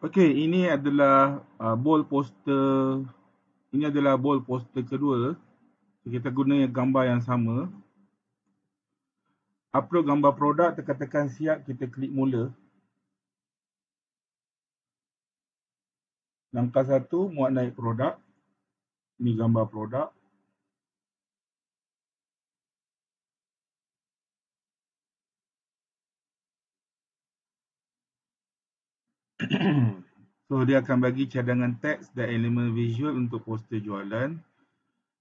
Okey, ini adalah bold poster. Ini adalah bold poster kedua. Kita guna gambar yang sama. Upload gambar produk, tekan siap, kita klik mula. Langkah 1, muat naik produk. Ini gambar produk. So, dia akan bagi cadangan teks dan elemen visual untuk poster jualan.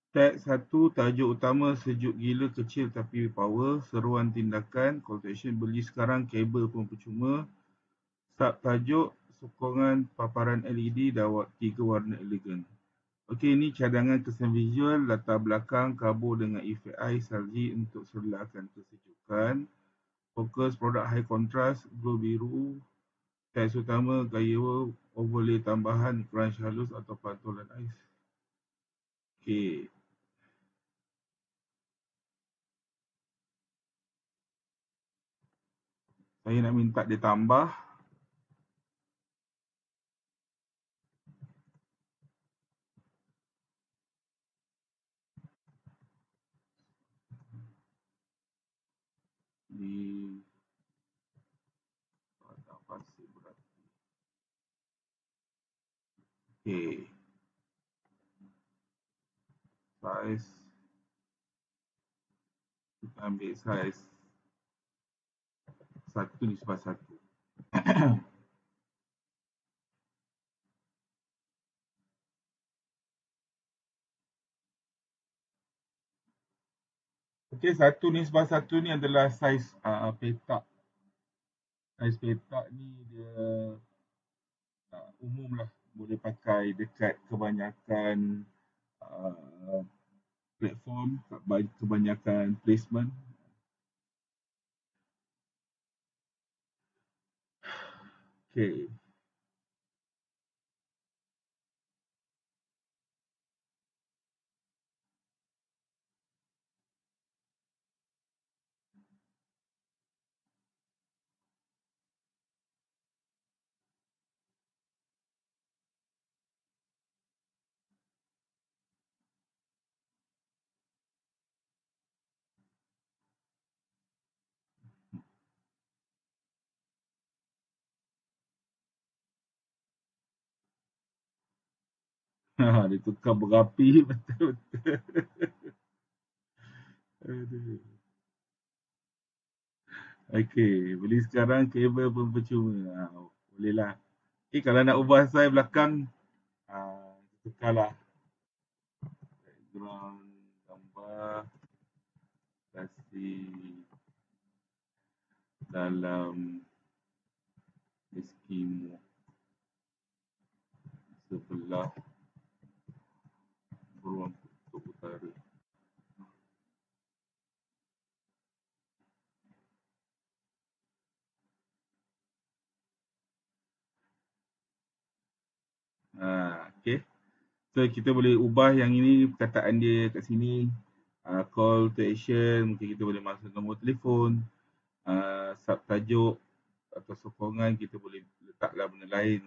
Teks 1, tajuk utama sejuk gila kecil tapi power, seruan tindakan, call to action beli sekarang, kabel pun percuma. Sub tajuk, sokongan paparan LED dan 3 warna elegan. Okey, ini cadangan kesan visual, latar belakang, kabur dengan efek air salji untuk serlakan kesejukan. Fokus produk high contrast, glow biru. Teks utama, gaya overlay tambahan, crunch halus atau pantulan ais. Okey. Saya nak minta dia tambah. Di padang pasir berarti. Okey. Saiz. Kita ambil saiz 1:1. Okey, 1:1 ni adalah saiz petak. Saiz petak ni dia umum lah. Boleh pakai dekat kebanyakan platform, kebanyakan placement. Okey. Dia tukar berapi betul-betul. Aduh. Okey, beli sekarang kabel pun percuma. Boleh lah. Kalau nak ubah saiz belakang, tukarlah background gambar, kasih dalam Eskimo sebelah beruang kutub utara. Okay. So kita boleh ubah yang ini, perkataan dia kat sini. Call to action, mungkin kita boleh masuk nombor telefon. Subtajuk atau sokongan kita boleh letaklah benda lain.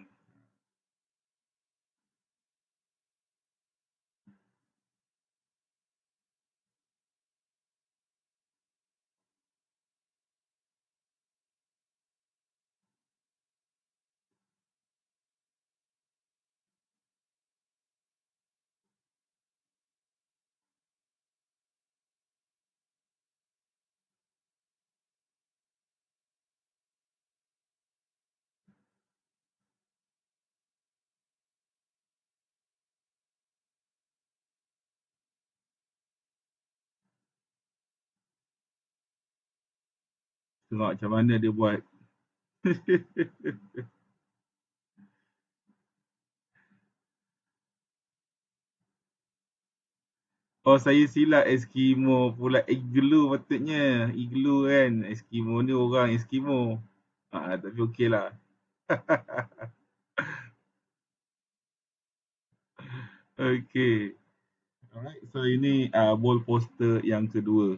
Tengok macam mana dia buat. Oh, saya silap Eskimo pula. Igloo patutnya. Igloo kan. Eskimo ni orang Eskimo. Tapi okey lah. Okay. Alright, so ini bold poster yang kedua.